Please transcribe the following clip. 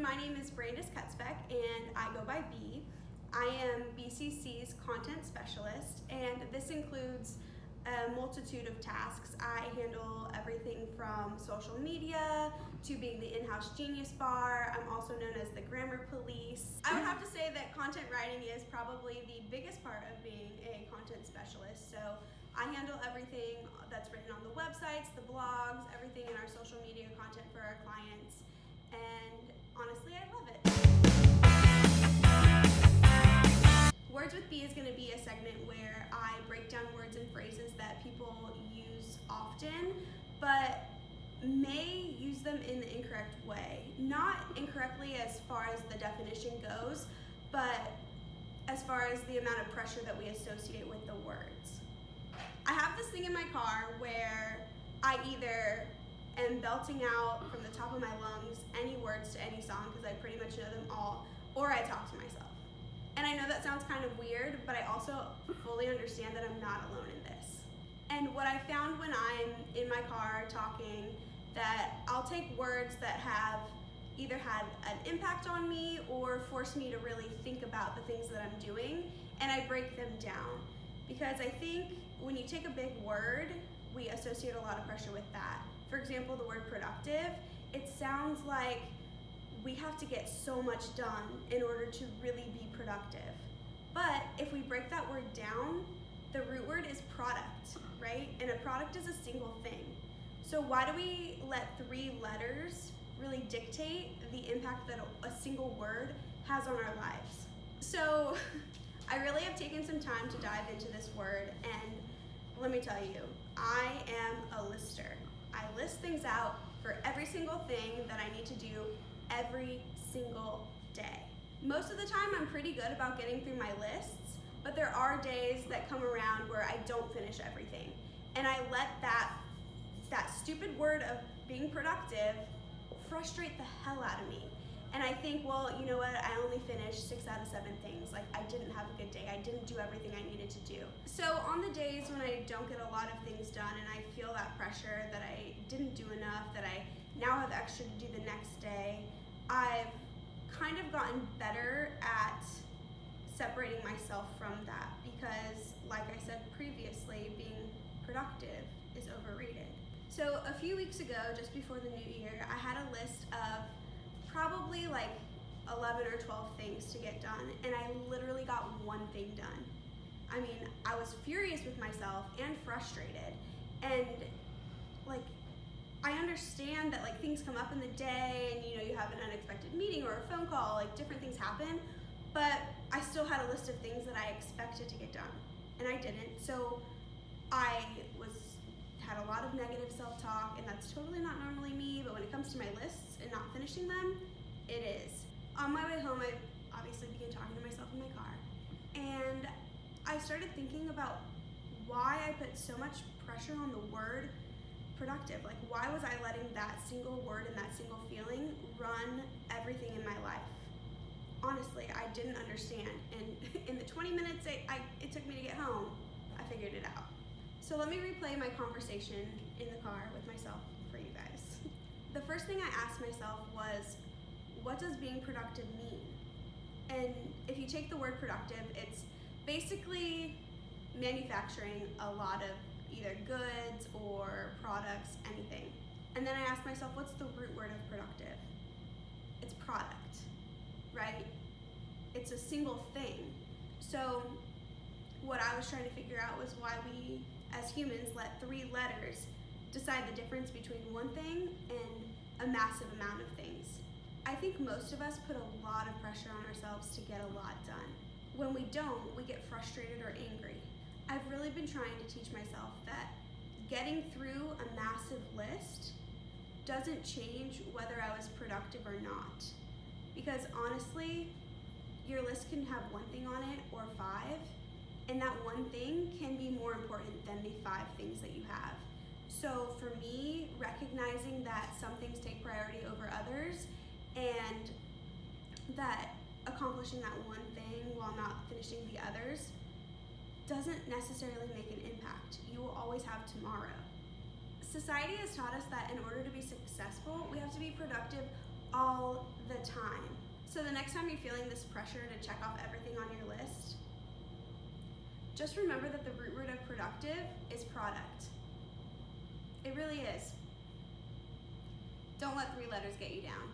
my name is Brandice and I go by B. I am BCC's content specialist, and this includes a multitude of tasks. I handle everything from social media to being the in-house genius bar. I'm also known as the grammar police. I would have to say that content writing is probably the biggest part of being a content specialist. So I handle everything that's written on the websites, the blogs, everything in our social media content for our clients. And honestly, I love it. Words with B is going to be a segment where I break down words and phrases that people use often, but may use them in the incorrect way. Not incorrectly as far as the definition goes, but as far as the amount of pressure that we associate with the words. I have this thing in my car where I either am belting out from the top of my lungs any words to any song because I pretty much know them all, or I talk to myself. And I know that sounds kind of weird, but I also fully understand that I'm not alone in this. And what I found when I'm in my car talking, that I'll take words that have either had an impact on me or forced me to really think about the things that I'm doing, and I break them down. Because I think when you take a big word, we associate a lot of pressure with that. For example, the word productive, it sounds like we have to get so much done in order to really be productive. But if we break that word down, the root word is product, right? And a product is a single thing. So why do we let 3 letters really dictate the impact that a single word has on our lives? So I really have taken some time to dive into this word, and let me tell you, I am a lister. I list things out for every single thing that I need to do every single day. Most of the time I'm pretty good about getting through my lists, but there are days that come around where I don't finish everything. And I let that stupid word of being productive frustrate the hell out of me. And I think, well, you know what, I only finished 6 out of 7 things. Like, I didn't have a good day. I didn't do everything I needed to do. So on the days when I don't get a lot of things done and I feel that pressure that I didn't do enough, that I now have extra to do the next day, I've kind of gotten better at separating myself from that because, like I said previously, being productive is overrated. So a few weeks ago, just before the new year, I had a list of probably like 11 or 12 things to get done, and I literally got one thing done. I mean, I was furious with myself and frustrated, and like, I understand that like things come up in the day and you have an unexpected meeting or a phone call, like different things happen, but I still had a list of things that I expected to get done, and I didn't. So I had a lot of negative self-talk, and that's totally not normally me, but when it comes to my lists and not finishing them, it is. On my way home, I obviously began talking to myself in my car, and I started thinking about why I put so much pressure on the word productive. Like, why was I letting that single word and that single feeling run everything in my life? Honestly, I didn't understand, and in the 20 minutes it took me to get home, I figured it out. So let me replay my conversation in the car with myself for you guys. The first thing I asked myself was, what does being productive mean? And if you take the word productive, it's basically manufacturing a lot of either goods or products, anything. And then I asked myself, what's the root word of productive? It's product, right? It's a single thing. So what I was trying to figure out was why we, as humans, let 3 letters decide the difference between one thing and a massive amount of things. I think most of us put a lot of pressure on ourselves to get a lot done. When we don't, we get frustrated or angry. I've really been trying to teach myself that getting through a massive list doesn't change whether I was productive or not. Because honestly, your list can have 1 thing on it or 5, and that 1 thing can be more important than the 5 things that you have. So for me, recognizing that some things take priority over others, and that accomplishing that 1 thing while not finishing the others doesn't necessarily make an impact. You will always have tomorrow. Society has taught us that in order to be successful, we have to be productive all the time. So the next time you're feeling this pressure to check off everything on your list, just remember that the root word of productive is product. It really is. Don't let 3 letters get you down.